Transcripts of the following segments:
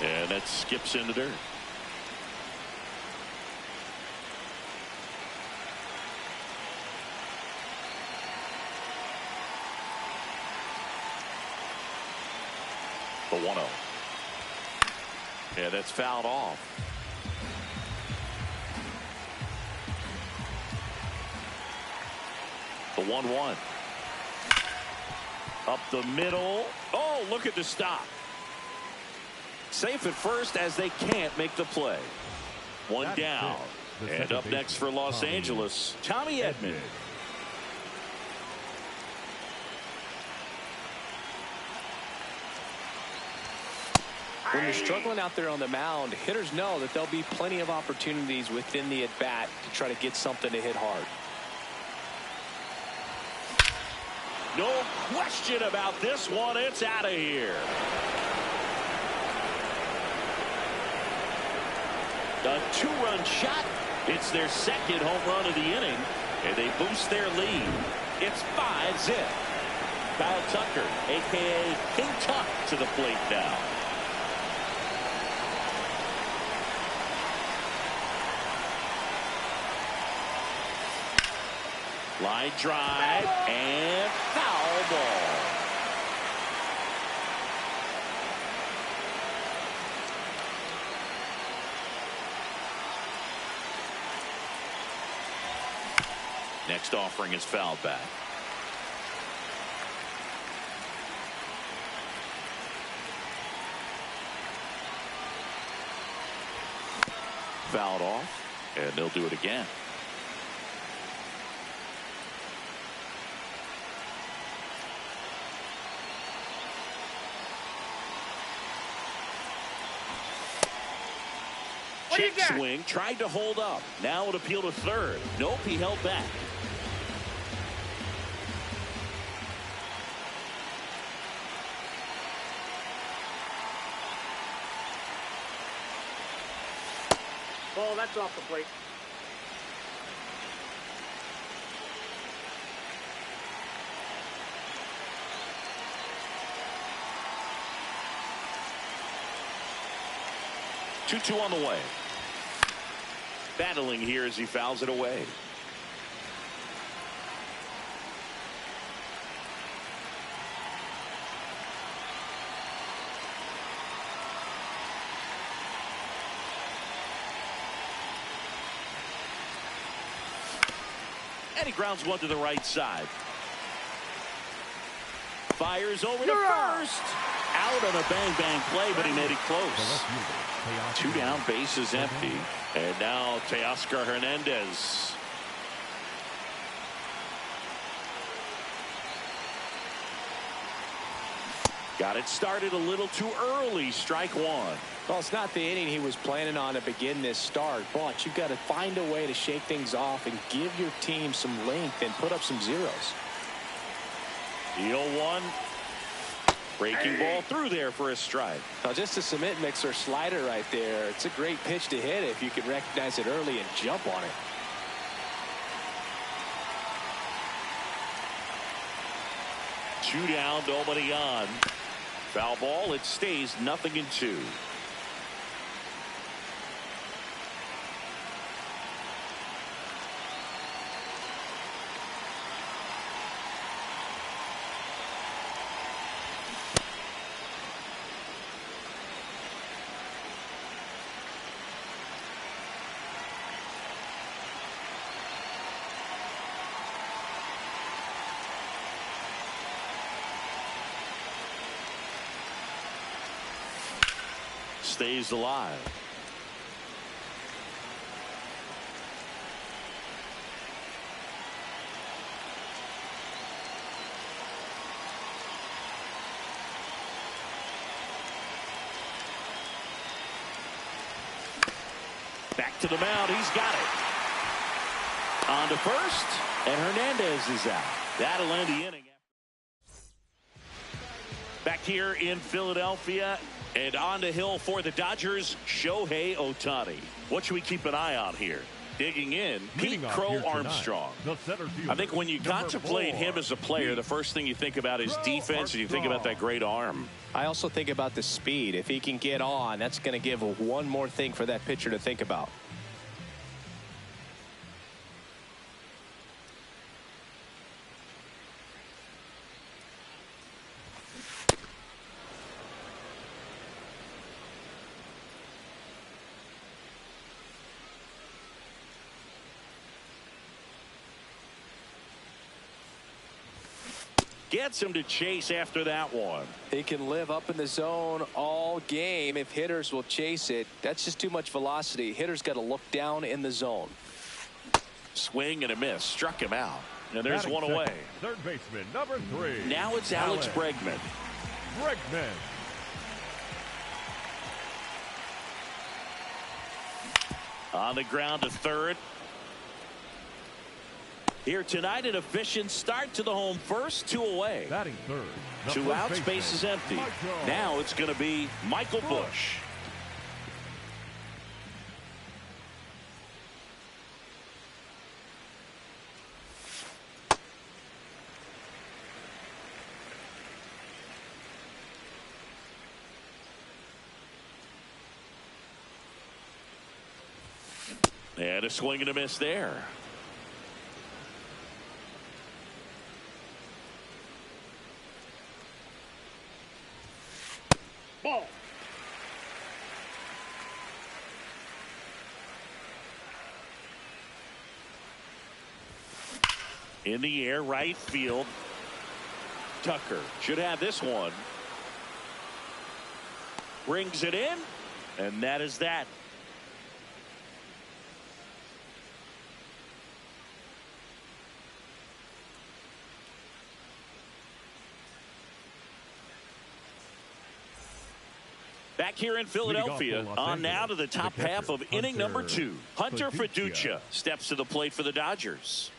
And that skips into dirt. The 1-0. Yeah, that's fouled off. The 1-1. Up the middle. Oh, look at the stop. Safe at first as they can't make the play. One down. And up next for Los Angeles, Tommy Edman. When you're struggling out there on the mound, hitters know that there'll be plenty of opportunities within the at-bat to try to get something to hit hard. No question about this one. It's out of here. A two-run shot. It's their second home run of the inning, and they boost their lead. It's 5-0. Kyle Tucker, a.k.a. King Tuck, to the plate now. Line drive and foul ball. Next offering is fouled back. Fouled off, and they'll do it again. Check swing, tried to hold up. Now it appeal to third. Nope, he held back. Oh, that's off the plate. Two on the way. Battling here as he fouls it away. And he grounds one to the right side. Fires over to first. Out on a bang-bang play, but he made it close. Two down, base is empty. And now Teoscar Hernandez. Got it started a little too early. Strike one. Well, it's not the inning he was planning on to begin this start, but you've got to find a way to shake things off and give your team some length and put up some zeros. The 0-1. Breaking ball through there for a strike. Now, just a cement mixer slider right there. It's a great pitch to hit if you can recognize it early and jump on it. Two down, nobody on. Foul ball. It stays 0-2. Stays alive. Back to the mound. He's got it. On to first, and Hernandez is out. That'll end the inning. Back here in Philadelphia. And on the hill for the Dodgers, Shohei Ohtani. What should we keep an eye on here? Digging in, Leading Pete off Crow here tonight, Armstrong. the center fielder, I think when you number contemplate 4, him as a player, the first thing you think about is Crow defense, and you think about that great arm. I also think about the speed. If he can get on, that's going to give one more thing for that pitcher to think about. Gets him to chase after that one. He can live up in the zone all game if hitters will chase it. That's just too much velocity. Hitters got to look down in the zone. Swing and a miss. Struck him out. And there's Batting one second, away. Third baseman, number 3. Now it's Alex Bregman. Bregman. On the ground to third. Here tonight, an efficient start to the home first, 2 away. Batting third. The 2 first outs, baseman, base is empty. Michael Now it's going to be Michael Busch. And a swing and a miss there. Ball. In the air, right field. Tucker should have this one. Brings it in, and that is that. Back here in Philadelphia, on now to the top half of inning number 2. Hunter Fiducia steps to the plate for the Dodgers.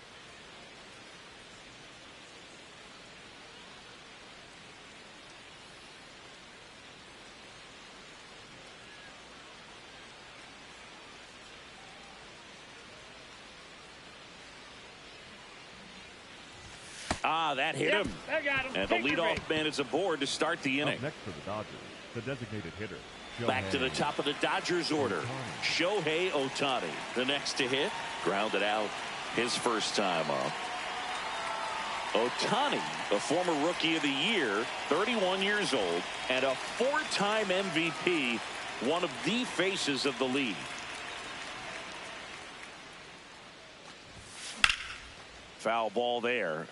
That hit him. They got him. And the leadoff man is aboard to start the inning. Up next for the Dodgers, the designated hitter. Back to the top of the Dodgers order. Shohei Ohtani, the next to hit. Grounded out his first time up. Ohtani, the former Rookie of the Year, 31 years old, and a 4-time MVP, one of the faces of the league. Foul ball there.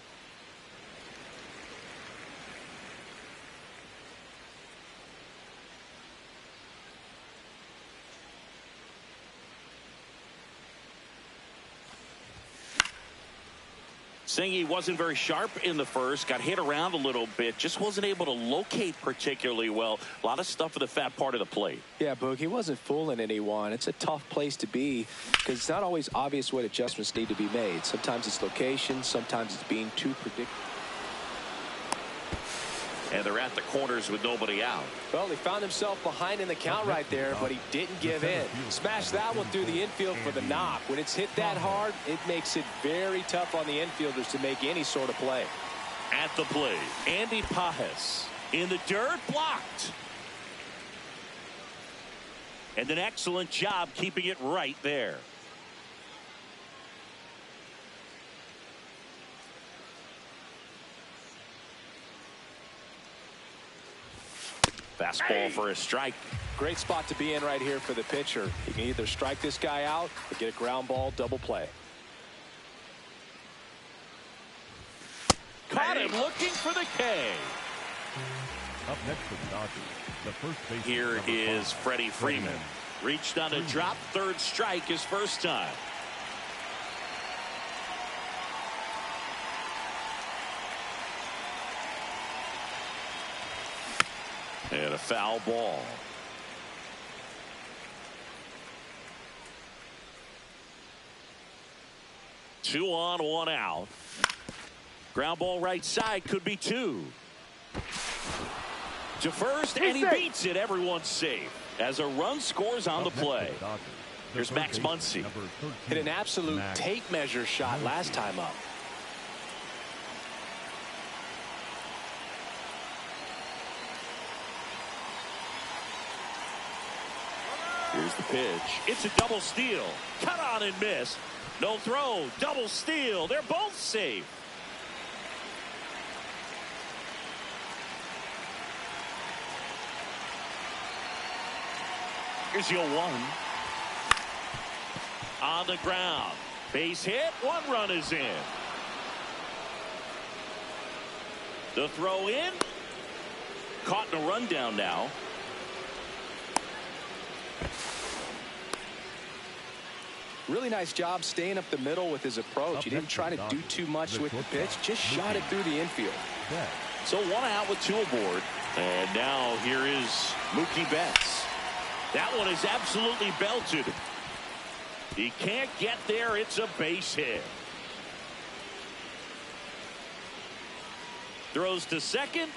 Singy wasn't very sharp in the first, got hit around a little bit, just wasn't able to locate particularly well. A lot of stuff at the fat part of the plate. Yeah, Boog, he wasn't fooling anyone. It's a tough place to be because it's not always obvious what adjustments need to be made. Sometimes it's location, sometimes it's being too predictable. And they're at the corners with nobody out. Well, he found himself behind in the count right there, but he didn't give in. Smashed that one through the infield for the knock. When it's hit that hard, it makes it very tough on the infielders to make any sort of play. At the plate, Andy Pages in the dirt, blocked. And an excellent job keeping it right there. Fastball for a strike. Great spot to be in right here for the pitcher. He can either strike this guy out or get a ground ball double play. Caught him looking for the K. Up next for the Dodgers, the first baseman. Here is Freddie Freeman. Reached on a drop, third strike his first time. And a foul ball. Two on, one out. Ground ball right side, could be 2. To first, and he beats it. Everyone's safe as a run scores on the play. Here's Max Muncy. Hit an absolute tape measure shot last time up. Here's the pitch. It's a double steal. Cut on and miss. No throw. Double steal. They're both safe. Here's your 1. On the ground. Base hit. 1 run is in. The throw in. Caught in a rundown now. Really nice job staying up the middle with his approach. He didn't try to do too much with the pitch. Just shot it through the infield. So 1 out with 2 aboard. And now here is Mookie Betts. That one is absolutely belted. He can't get there. It's a base hit. Throws to second.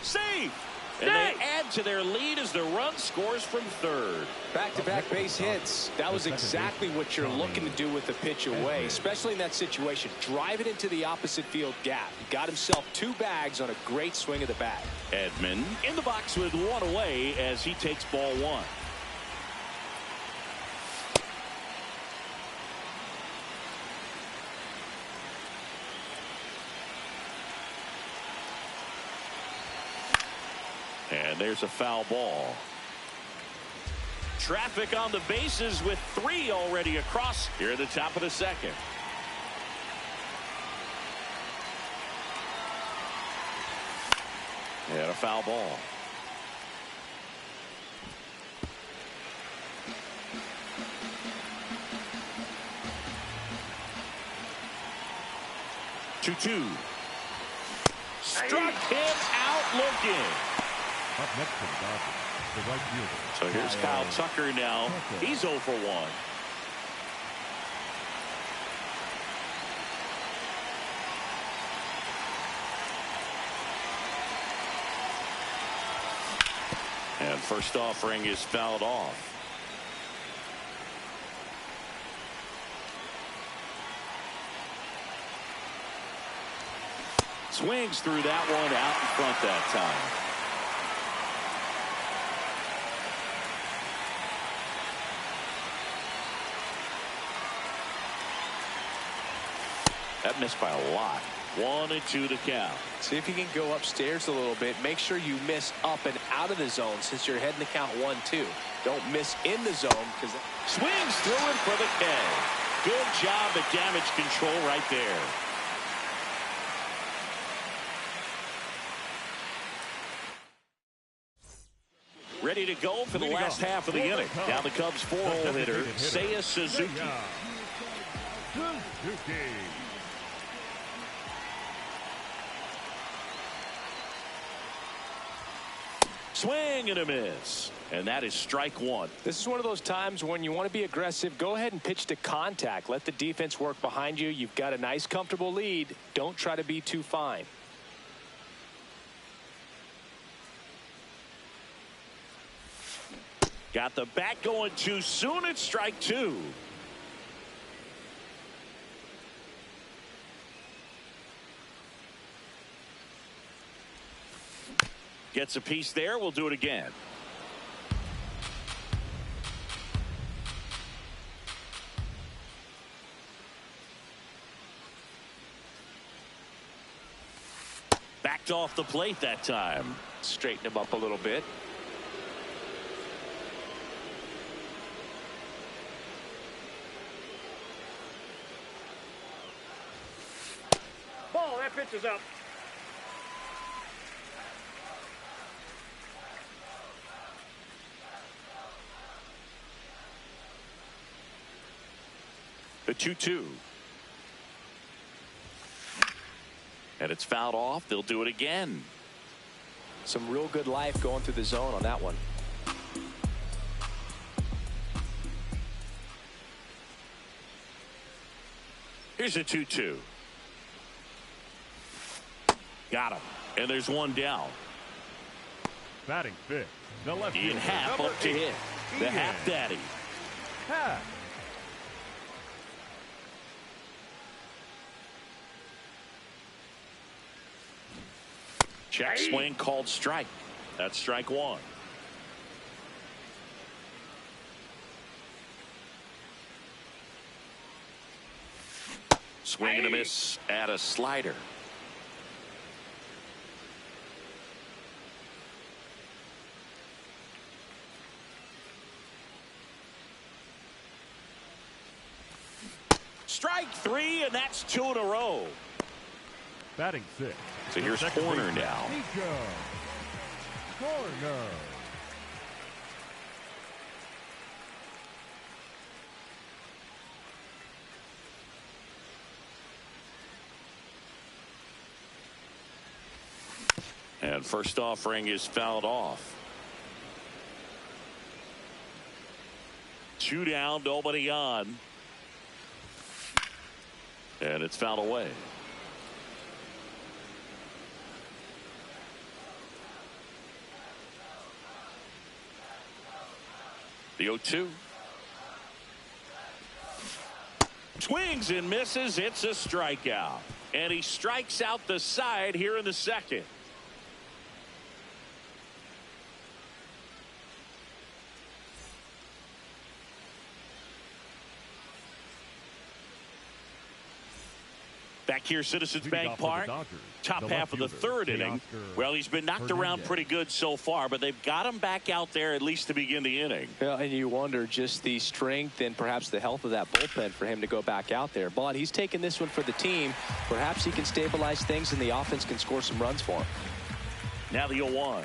Safe. And they add to their lead as the run scores from third. Back-to-back base hits. That was exactly what you're looking to do with the pitch away, especially in that situation. Drive it into the opposite field gap. He got himself 2 bags on a great swing of the bat. Edman in the box with 1 away as he takes ball 1. And there's a foul ball. Traffic on the bases with 3 already across here at the top of the second. And a foul ball. Two. Struck him out looking. Up next for the Dodgers, the right fielder. So here's Kyle Tucker now. He's 0 for 1. And first offering is fouled off. Swings through that one out in front that time. That missed by a lot. 1-2 to count. See if you can go upstairs a little bit. Make sure you miss up and out of the zone since you're heading to count 1-2. Don't miss in the zone because swings through it for the K. Good job at damage control right there. Ready to go for the last half of the inning. Now the Cubs 4-hole hitter, Seiya Suzuki. Swing and a miss. And that is strike 1. This is one of those times when you want to be aggressive. Go ahead and pitch to contact. Let the defense work behind you. You've got a nice, comfortable lead. Don't try to be too fine. Got the bat going too soon. It's strike 2. Gets a piece there. We'll do it again. Backed off the plate that time. Straighten him up a little bit. Ball, that pitch is up. The 2-2. And it's fouled off. They'll do it again. Some real good life going through the zone on that one. Here's a 2-2. Got him. And there's one down. Batting fifth, the left Ian fielder, Happ up to hit. The half daddy. Happ. Check swing called strike. That's strike one. Swing and a miss at a slider. Strike three, and that's two in a row. Batting six. So here's Horner now. Nico Horner. And first offering is fouled off. 2 down, nobody on. And it's fouled away. The 0-2. Swings and misses. It's a strikeout. And he strikes out the side here in the second. Back here, Citizens Bank Park, top half of the third inning. Well, he's been knocked around pretty good so far, but they've got him back out there at least to begin the inning. Well, and you wonder just the strength and perhaps the health of that bullpen for him to go back out there. But he's taking this one for the team. Perhaps he can stabilize things and the offense can score some runs for him. Now the 0-1.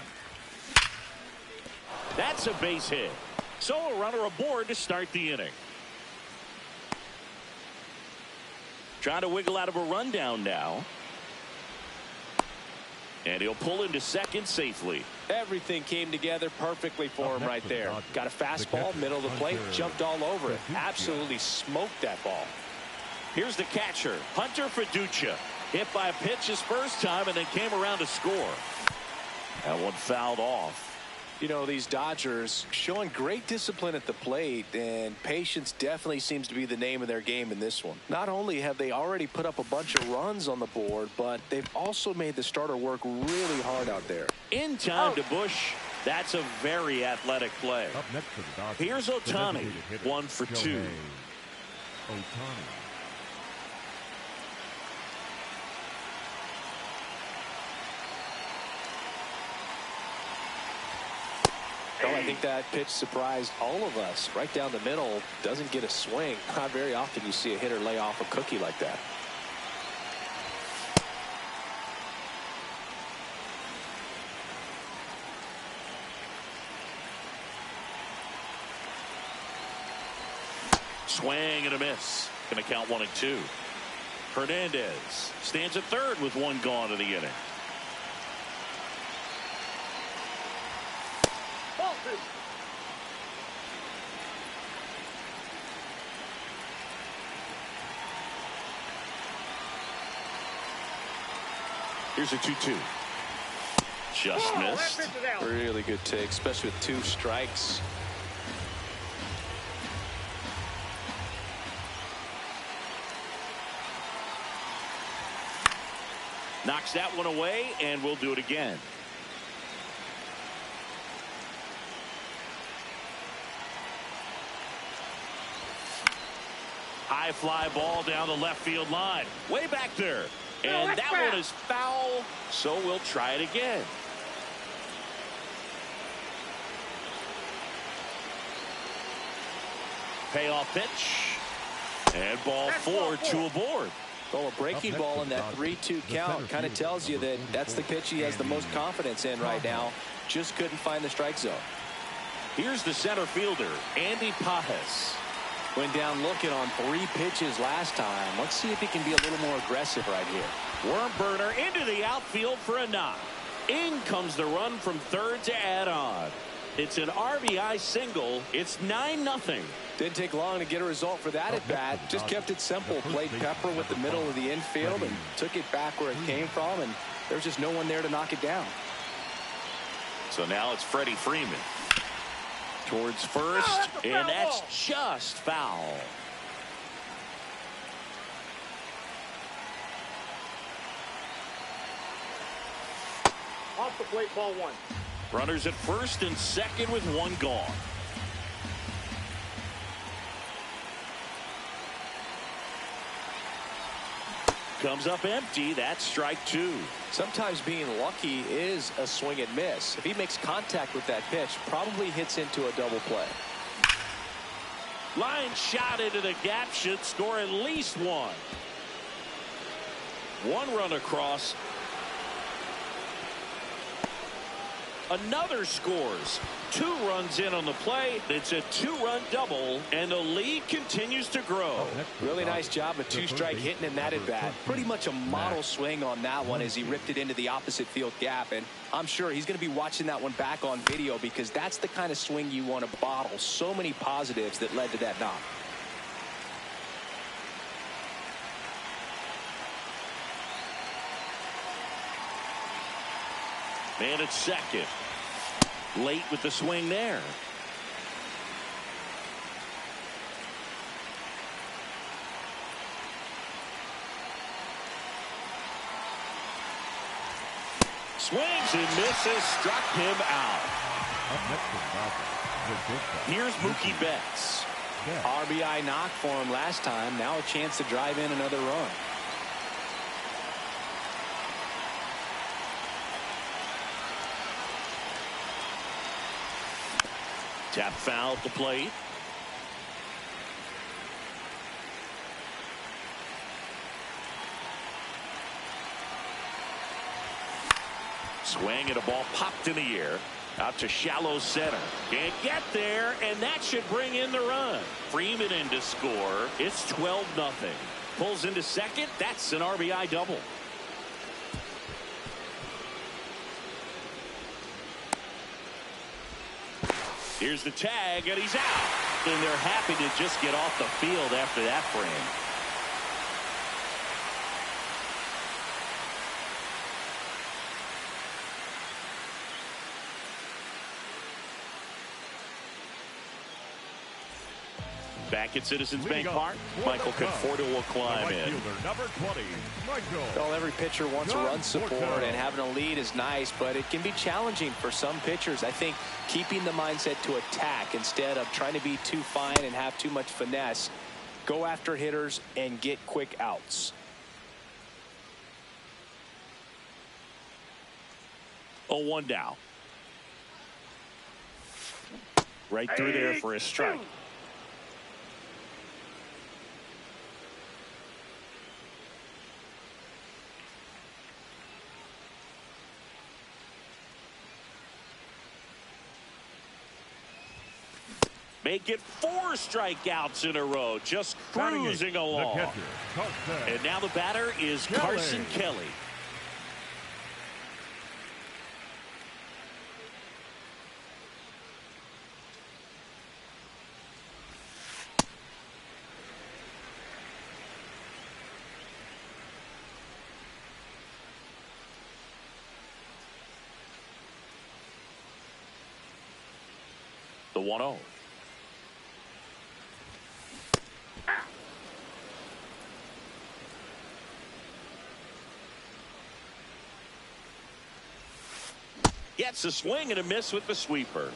That's a base hit. So a runner aboard to start the inning. Trying to wiggle out of a rundown now. And he'll pull into second safely. Everything came together perfectly for him right there. Got a fastball, middle of the plate, jumped all over it. Absolutely smoked that ball. Here's the catcher, Hunter Fiducia. Hit by a pitch his first time and then came around to score. That one fouled off. You know, these Dodgers showing great discipline at the plate, and patience definitely seems to be the name of their game in this one. Not only have they already put up a bunch of runs on the board, but they've also made the starter work really hard out there. In time to Bush. That's a very athletic play. Up next for the Dodgers, here's Ohtani, 1 for 2. Ohtani. Well, I think that pitch surprised all of us. Right down the middle, doesn't get a swing. Not very often you see a hitter lay off a cookie like that. Swing and a miss. Going to count 1-2. Hernandez stands at third with 1 gone in the inning. Here's a 2-2. Just missed. Really good take, especially with 2 strikes. Knocks that one away, and we'll do it again. High fly ball down the left field line. Way back there. And that one is foul, so we'll try it again. Payoff pitch. And ball 4, 2 aboard. Well, a breaking ball in that 3-2 count kind of tells you that that's the pitch he has the most confidence in right now. Just couldn't find the strike zone. Here's the center fielder, Andy Pages. Went down looking on 3 pitches last time. Let's see if he can be a little more aggressive right here. Worm burner into the outfield for a knock. In comes the run from third to add on. It's an RBI single. It's 9-0. Didn't take long to get a result for that at bat. Just kept it simple. Played Pepper with the middle of the infield and took it back where it came from, and there's just no one there to knock it down. So now it's Freddie Freeman. towards first, and that's just foul. Off the plate, ball one. Runners at first and second with one gone. Comes up empty. That's strike two. Sometimes being lucky is a swing and miss. If he makes contact with that pitch, probably hits into a double play. Line shot into the gap, should score at least one. One run across. Another scores. 2 runs in on the play. It's a 2-run double, and the lead continues to grow. Really nice job of 2-strike hitting in that at bat. Pretty much a model swing on that one as he ripped it into the opposite field gap, and I'm sure he's going to be watching that one back on video because that's the kind of swing you want to bottle. So many positives that led to that knock. Man at second. Late with the swing there. Swings and misses. Struck him out. Up next is Dodgers, the shortstop. Here's Mookie Betts. RBI knock for him last time. Now a chance to drive in another run. Tap foul at the plate. Swing and a ball popped in the air. Out to shallow center. Can't get there, and that should bring in the run. Freeman in to score. It's 12-0. Pulls into second. That's an RBI double. Here's the tag, and he's out. And they're happy to just get off the field after that frame. Back at Citizens Bank Park, Michael Conforto will climb in. Number 20, Michael. Well, every pitcher wants a run support, and having a lead is nice, but it can be challenging for some pitchers. I think keeping the mindset to attack instead of trying to be too fine and have too much finesse. Go after hitters and get quick outs. Oh, 1 down. Right through there for a strike. Make it 4 strikeouts in a row, just cruising along. And now the batter is Carson Kelly. The 1-0. Gets a swing and a miss with the sweeper.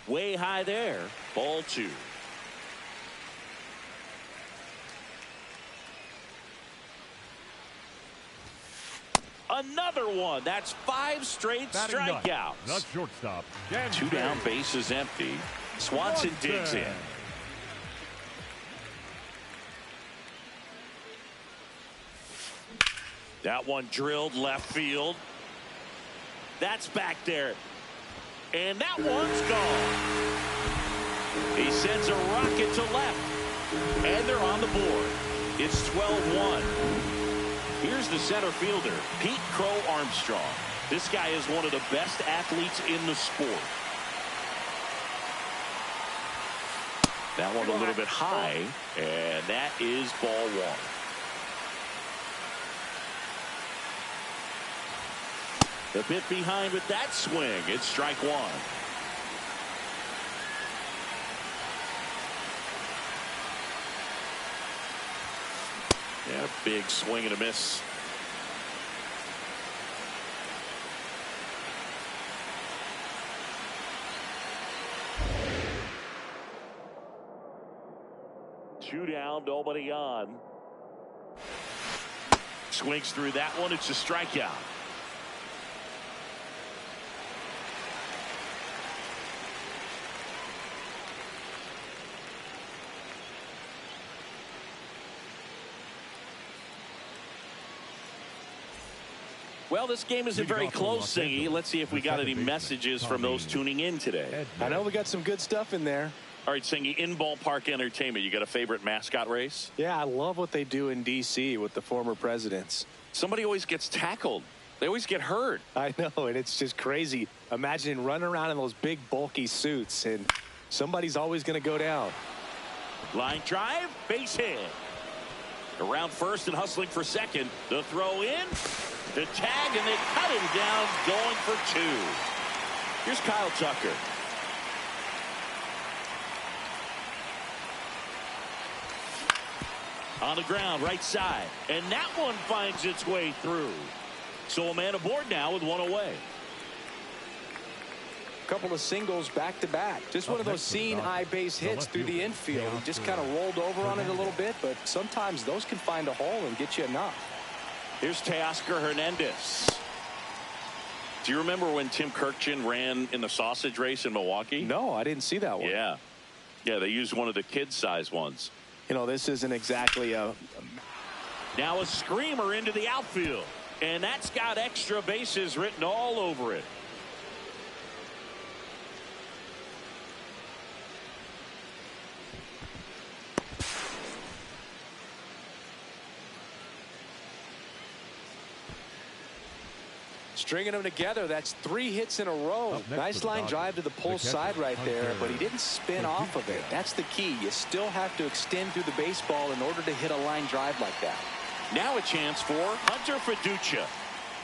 Way high there. Ball 2. Another one. That's 5 straight strikeouts. The shortstop. 2 down, bases empty. Swanson digs in. That one drilled left field. That's back there. And that one's gone. He sends a rocket to left. And they're on the board. It's 12-1. Here's the center fielder, Pete Crow Armstrong. This guy is one of the best athletes in the sport. That one a little bit high, and that is ball 1. A bit behind with that swing. It's strike one. Yeah, big swing and a miss. Two down, nobody on. Swings through that one. It's a strikeout. Well, this game isn't very close, Singy. Let's see if we got any messages from those tuning in today. I know we got some good stuff in there. All right, Singy, in ballpark entertainment, you got a favorite mascot race? Yeah, I love what they do in D.C. with the former presidents. Somebody always gets tackled. They always get hurt. I know, and it's just crazy. Imagine running around in those big, bulky suits, and somebody's always going to go down. Line drive, base hit. Around first and hustling for second. The throw in, the tag, and they cut him down, going for two. Here's Kyle Tucker. On the ground, right side. And that one finds its way through. So a man aboard now with one away. Couple of singles back-to-back. Just one of those seeing high base hits through the infield. He just kind of rolled over on it a little bit, but sometimes those can find a hole and get you enough. Here's Teoscar Hernandez. Do you remember when Tim Kirkjian ran in the sausage race in Milwaukee? No, I didn't see that one. Yeah. Yeah, they used one of the kid-size ones. You know, this isn't exactly a... Now a screamer into the outfield. And that's got extra bases written all over it. Stringing them together, that's 3 hits in a row. Nice line drive to the pull side right there, but he didn't spin off of it. That's the key. You still have to extend through the baseball in order to hit a line drive like that. Now a chance for Hunter Fiducia.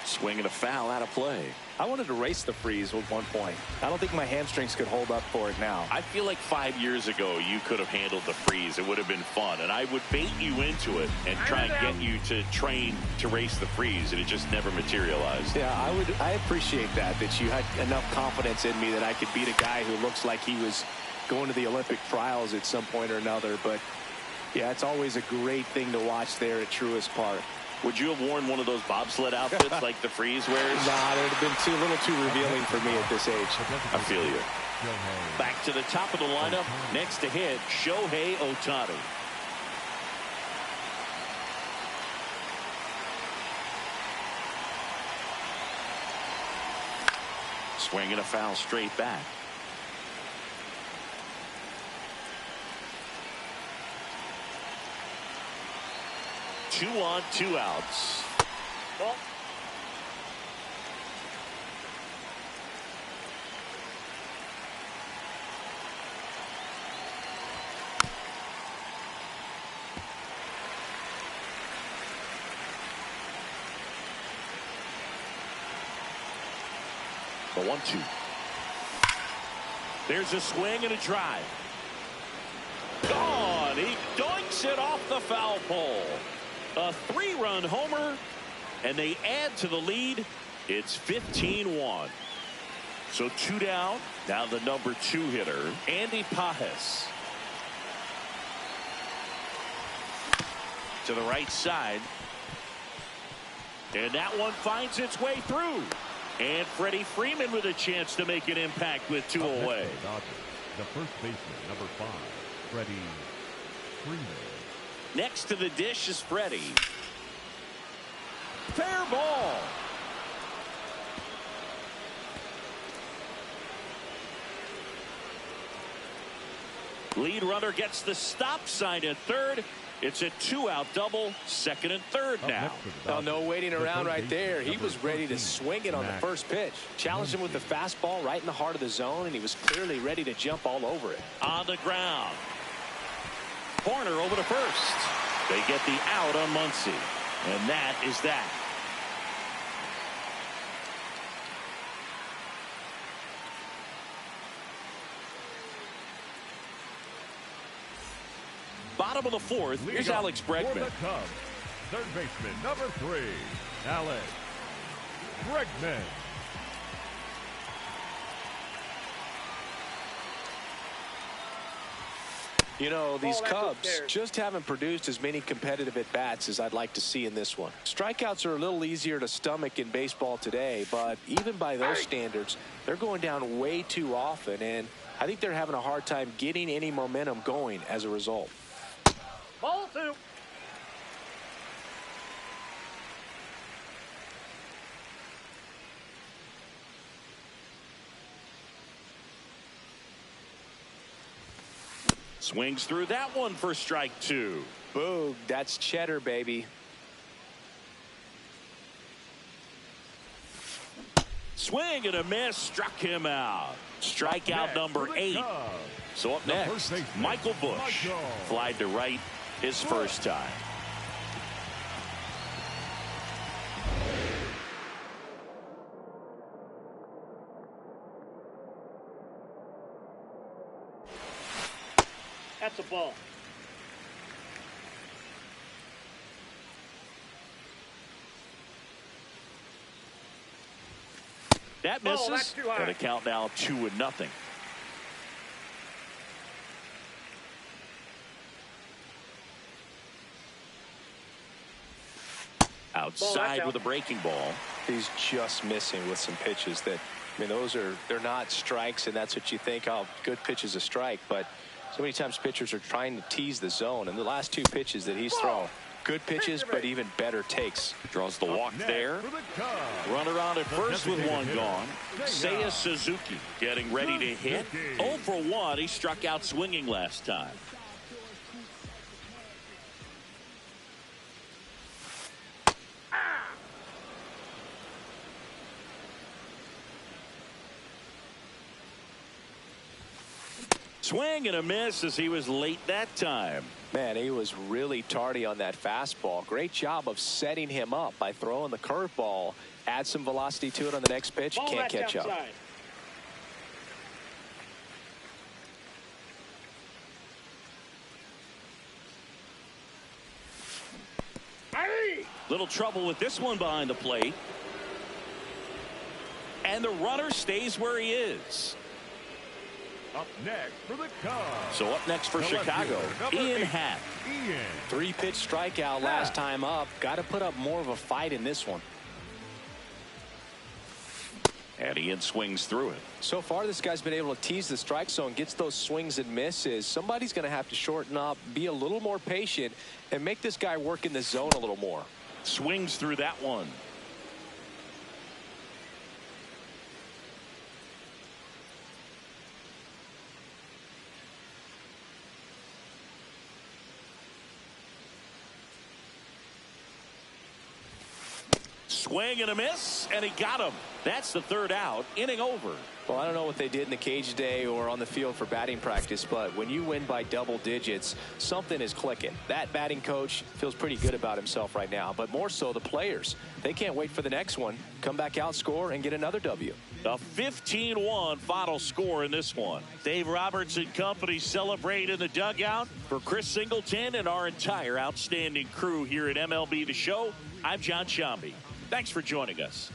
Swinging a foul out of play. I wanted to race the freeze at one point. I don't think my hamstrings could hold up for it now. I feel like 5 years ago you could have handled the freeze. It would have been fun, and I would bait you into it and try and get you to train to race the freeze, and it just never materialized. Yeah, I appreciate that you had enough confidence in me that I could beat a guy who looks like he was going to the Olympic trials at some point or another. But yeah, it's always a great thing to watch there at Truist Park. Would you have worn one of those bobsled outfits like the freeze wears? Nah, it would have been a little too revealing for me at this age. I feel you. Back to the top of the lineup. Next to hit, Shohei Ohtani. Swinging a foul straight back. Two on, 2 outs. Ball. The 1-2. There's a swing and a drive. Gone. He doinks it off the foul pole. A 3-run homer, and they add to the lead. It's 15-1. So 2 down. Now the number 2 hitter, Andy Pages. To the right side. And that one finds its way through. And Freddie Freeman with a chance to make an impact with 2 away. The first baseman, number 5, Freddie Freeman. Next to the dish is Freddie. Fair ball. Lead runner gets the stop sign at third. It's a 2-out double, second and third now. Oh, no waiting around right there. He was ready to swing it on the first pitch. Challenged him with the fastball right in the heart of the zone, and he was clearly ready to jump all over it. On the ground. Corner over to first. They get the out on Muncy. And that is that. Bottom of the fourth, here's Alex For Bregman. the Cubs, third baseman, number 3, Alex Bregman. You know, these that's Cubs upstairs. just haven't produced as many competitive at-bats as I'd like to see in this one. Strikeouts are a little easier to stomach in baseball today, but even by those standards, they're going down way too often, and I think they're having a hard time getting any momentum going as a result. Ball 2. Swings through that one for strike 2. Boog, that's cheddar, baby. Swing and a miss, struck him out. Strikeout Next number for the 8. Cubs, So up the next, first baseman, Michael Busch. Michael Flied to right his first time. That's a ball. That Oh, misses. that's too high. And a count now 2-0. Outside out. with a breaking ball. He's just missing with some pitches that, I mean, they're not strikes, and that's what you think, oh, good pitch is a strike, but so many times pitchers are trying to tease the zone, and the last 2 pitches that he's thrown, good pitches, but even better takes. Draws the walk next there. for the Cubs, Runner on at first with designated one hitter, gone. Seiya Seiya Suzuki getting ready to hit. Suzuki. 0 for 1. He struck out swinging last time. Swing and a miss as he was late that time. Man, he was really tardy on that fastball. Great job of setting him up by throwing the curveball. Add some velocity to it on the next pitch. Ball, Can't that's catch up. outside. Hey! Little trouble with this one behind the plate. And the runner stays where he is. Up next for the Cubs, So up next for the left Chicago, fielder, number Ian 8, Happ. Ian. 3-pitch strikeout last time up. Got to put up more of a fight in this one. And Ian swings through it. So far, this guy's been able to tease the strike zone, gets those swings and misses. Somebody's going to have to shorten up, be a little more patient, and make this guy work in the zone a little more. Swings through that one. Swing and a miss, and he got him. That's the 3rd out. Inning over. Well, I don't know what they did in the cage today or on the field for batting practice, but when you win by double digits, something is clicking. That batting coach feels pretty good about himself right now, but more so the players. They can't wait for the next one. Come back out, score, and get another W. A 15-1 final score in this one. Dave Roberts and company celebrate in the dugout. For Chris Singleton and our entire outstanding crew here at MLB The Show, I'm John Shambi. Thanks for joining us.